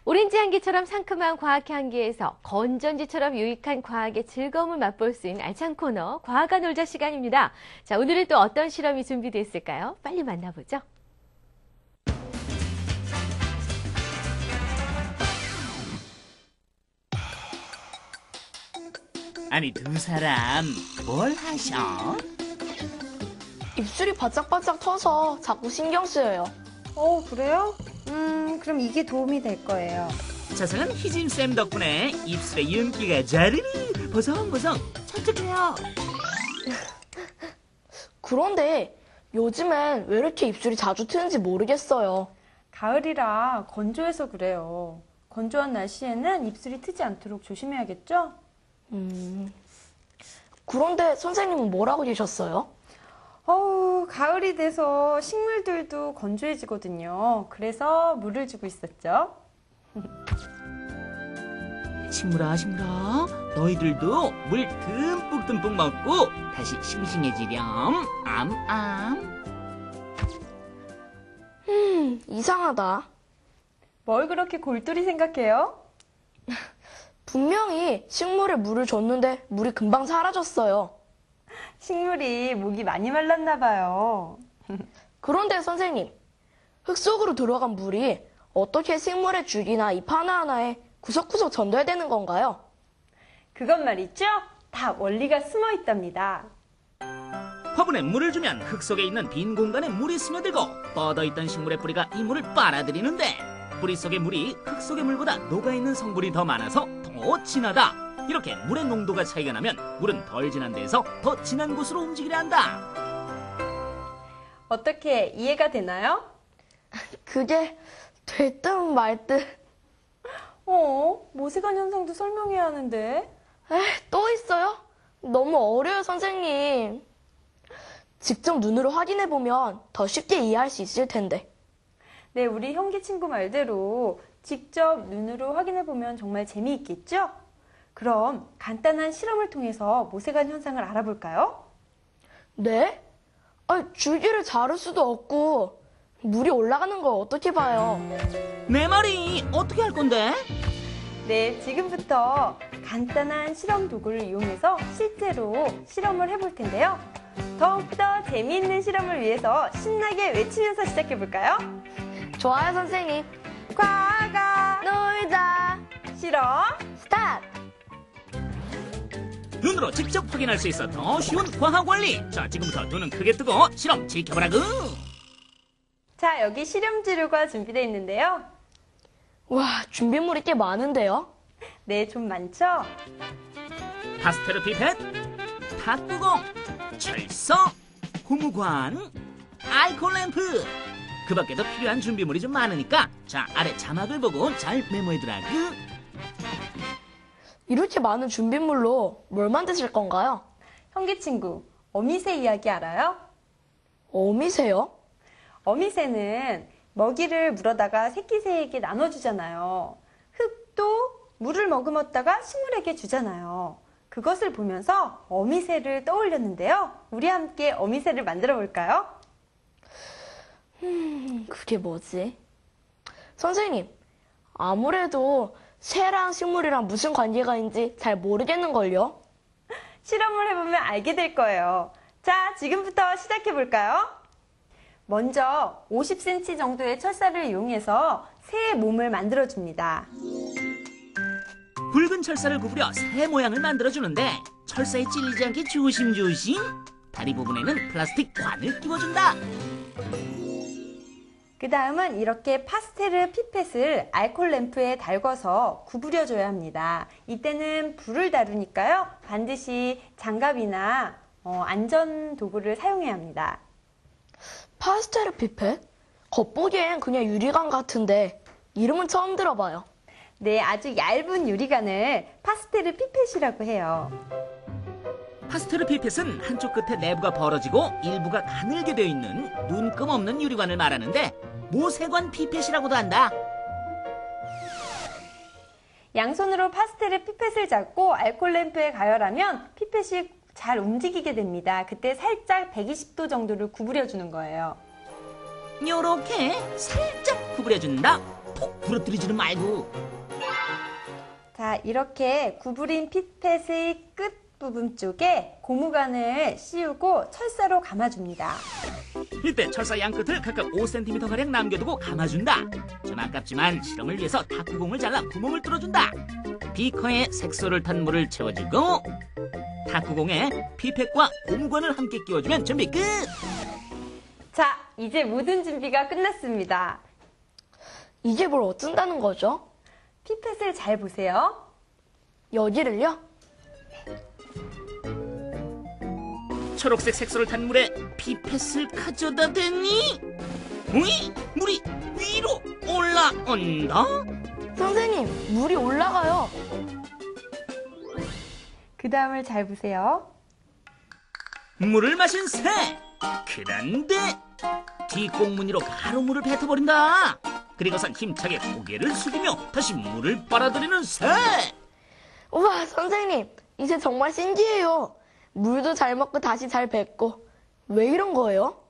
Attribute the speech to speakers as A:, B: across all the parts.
A: 오렌지 향기처럼 상큼한 과학 향기에서 건전지처럼 유익한 과학의 즐거움을 맛볼 수 있는 알찬 코너 과학과 놀자 시간입니다. 자, 오늘은 또 어떤 실험이 준비됐을까요? 빨리 만나보죠.
B: 아니, 두 사람 뭘 하셔?
C: 입술이 바짝바짝 터서 자꾸 신경 쓰여요.
D: 그래요? 그럼 이게 도움이 될 거예요.
B: 자상한 희진쌤 덕분에 입술의 윤기가 자르르 보송보송 찰떡해요.
C: 그런데 요즘엔 왜 이렇게 입술이 자주 트는지 모르겠어요.
D: 가을이라 건조해서 그래요. 건조한 날씨에는 입술이 트지 않도록 조심해야겠죠?
C: 그런데 선생님은 뭐라고 계셨어요?
D: 가을이 돼서 식물들도 건조해지거든요. 그래서 물을 주고 있었죠.
B: 식물아, 너희들도 물 듬뿍듬뿍 먹고 다시 싱싱해지렴. 암암.
C: 이상하다.
D: 뭘 그렇게 골똘히 생각해요?
C: 분명히 식물에 물을 줬는데 물이 금방 사라졌어요.
D: 식물이 목이 많이 말랐나 봐요.
C: 그런데 선생님, 흙 속으로 들어간 물이 어떻게 식물의 줄기나 잎 하나하나에 구석구석 전달되는 건가요?
D: 그것 말이죠? 다 원리가 숨어 있답니다.
B: 화분에 물을 주면 흙 속에 있는 빈 공간에 물이 스며들고 뻗어있던 식물의 뿌리가 이 물을 빨아들이는데 뿌리 속의 물이 흙 속의 물보다 녹아있는 성분이 더 많아서 더 진하다. 이렇게 물의 농도가 차이가 나면 물은 덜 진한 데에서 더 진한 곳으로 움직이려 한다.
D: 어떻게 이해가 되나요?
C: 그게 될 듯 말 듯.
D: 모세관 현상도 설명해야 하는데.
C: 또 있어요? 너무 어려워요, 선생님. 직접 눈으로 확인해보면 더 쉽게 이해할 수 있을 텐데.
D: 네, 우리 형기 친구 말대로 직접 눈으로 확인해보면 정말 재미있겠죠? 그럼 간단한 실험을 통해서 모세관 현상을 알아볼까요?
C: 네? 줄기를 자를 수도 없고 물이 올라가는 걸 어떻게 봐요?
B: 내 말이 어떻게 할 건데?
D: 네, 지금부터 간단한 실험 도구를 이용해서 실제로 실험을 해볼 텐데요. 더욱더 재미있는 실험을 위해서 신나게 외치면서 시작해볼까요?
C: 좋아요, 선생님.
D: 과가
C: 놀자.
D: 실험
C: 스타트!
B: 눈으로 직접 확인할 수 있어 더 쉬운 과학 원리. 자, 지금부터 눈은 크게 뜨고 실험 지켜보라고.
D: 자, 여기 실험 재료가 준비되어 있는데요.
C: 와, 준비물이 꽤 많은데요?
D: 네, 좀 많죠?
B: 파스텔 피펫, 탁구공, 철서, 고무관, 알코올 램프. 그 밖에도 필요한 준비물이 좀 많으니까 자, 아래 자막을 보고 잘 메모해두라고.
C: 이렇게 많은 준비물로 뭘 만드실 건가요?
D: 형기 친구, 어미새 이야기 알아요?
C: 어미새요?
D: 어미새는 먹이를 물어다가 새끼새에게 나눠주잖아요. 흙도 물을 머금었다가 식물에게 주잖아요. 그것을 보면서 어미새를 떠올렸는데요. 우리 함께 어미새를 만들어 볼까요?
C: 그게 뭐지? 선생님, 아무래도 새랑 식물이랑 무슨 관계가 있는지 잘 모르겠는걸요?
D: 실험을 해보면 알게 될 거예요. 자, 지금부터 시작해 볼까요? 먼저 50cm 정도의 철사를 이용해서 새의 몸을 만들어 줍니다.
B: 붉은 철사를 구부려 새 모양을 만들어주는데 철사에 찔리지 않게 조심조심 다리 부분에는 플라스틱 관을 끼워준다.
D: 그 다음은 이렇게 파스텔 피펫을 알코올 램프에 달궈서 구부려줘야 합니다. 이때는 불을 다루니까요. 반드시 장갑이나 안전 도구를 사용해야 합니다.
C: 파스텔 피펫? 겉보기엔 그냥 유리관 같은데 이름은 처음 들어봐요.
D: 네, 아주 얇은 유리관을 파스텔 피펫이라고 해요.
B: 파스텔 피펫은 한쪽 끝에 내부가 벌어지고 일부가 가늘게 되어 있는 눈금 없는 유리관을 말하는데 모세관 피펫이라고도 한다.
D: 양손으로 파스텔 피펫을 잡고 알코올 램프에 가열하면 피펫이 잘 움직이게 됩니다. 그때 살짝 120도 정도를 구부려주는 거예요.
B: 요렇게 살짝 구부려준다. 톡 부러뜨리지는 말고.
D: 자, 이렇게 구부린 피펫의 끝 부분 쪽에 고무관을 씌우고 철사로 감아줍니다.
B: 이때 철사 양끝을 각각 5cm 가량 남겨두고 감아준다. 좀 아깝지만 실험을 위해서 탁구공을 잘라 구멍을 뚫어준다. 비커에 색소를 탄 물을 채워주고 탁구공에 피펫과 고무관을 함께 끼워주면 준비 끝!
D: 자, 이제 모든 준비가 끝났습니다.
C: 이제 뭘 어쩐다는 거죠?
D: 피펫을 잘 보세요.
C: 여기를요?
B: 초록색 색소를 탄 물에 피펫을 가져다 대니 우이 물이 위로 올라온다.
C: 선생님, 물이 올라가요.
D: 그 다음을 잘 보세요.
B: 물을 마신 새. 그런데 뒷공무니로 가로물을 뱉어버린다. 그리고선 힘차게 고개를 숙이며 다시 물을 빨아들이는 새.
C: 우와, 선생님, 이제 정말 신기해요. 물도 잘 먹고 다시 잘 뱉고. 왜 이런 거예요?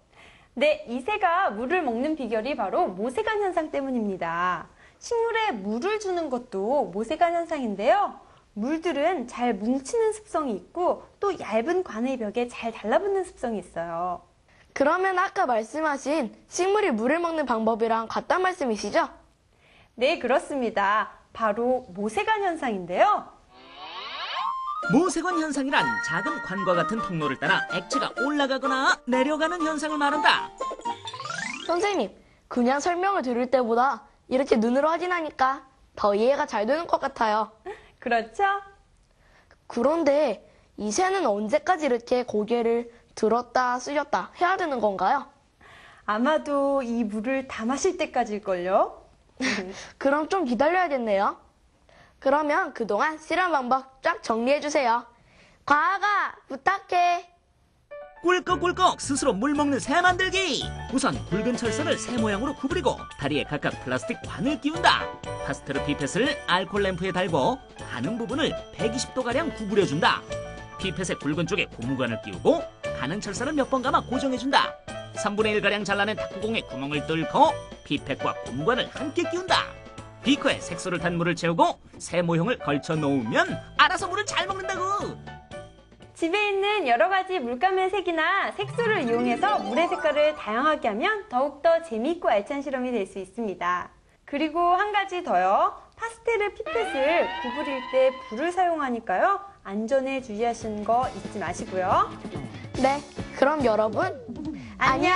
D: 네, 이 새가 물을 먹는 비결이 바로 모세관 현상 때문입니다. 식물에 물을 주는 것도 모세관 현상인데요. 물들은 잘 뭉치는 습성이 있고 또 얇은 관의 벽에 잘 달라붙는 습성이 있어요.
C: 그러면 아까 말씀하신 식물이 물을 먹는 방법이랑 같단 말씀이시죠?
D: 네, 그렇습니다. 바로 모세관 현상인데요.
B: 모세관 현상이란 작은 관과 같은 통로를 따라 액체가 올라가거나 내려가는 현상을 말한다.
C: 선생님, 그냥 설명을 들을 때보다 이렇게 눈으로 확인하니까 더 이해가 잘 되는 것 같아요.
D: 그렇죠?
C: 그런데 이 새는 언제까지 이렇게 고개를 들었다 숙였다 해야 되는 건가요?
D: 아마도 이 물을 다 마실 때까지일걸요?
C: 그럼 좀 기다려야겠네요. 그러면 그동안 실험 방법 쫙 정리해주세요. 과학아, 부탁해.
B: 꿀꺽꿀꺽 스스로 물 먹는 새 만들기. 우선 굵은 철사를 새 모양으로 구부리고 다리에 각각 플라스틱 관을 끼운다. 파스텔 피펫을 알콜 램프에 달고 가는 부분을 120도가량 구부려준다. 피펫의 굵은 쪽에 고무관을 끼우고 가는 철사를 몇 번 감아 고정해준다. 3분의 1가량 잘라낸 탁구공에 구멍을 뚫고 피펫과 고무관을 함께 끼운다. 비커에 색소를 탄 물을 채우고 새 모형을 걸쳐 놓으면 알아서 물을 잘 먹는다고.
D: 집에 있는 여러 가지 물감의 색이나 색소를 이용해서 물의 색깔을 다양하게 하면 더욱더 재미있고 알찬 실험이 될 수 있습니다. 그리고 한 가지 더요. 파스텔 피펫을 구부릴 때 불을 사용하니까요. 안전에 주의하시는 거 잊지 마시고요.
C: 네, 그럼 여러분, 안녕.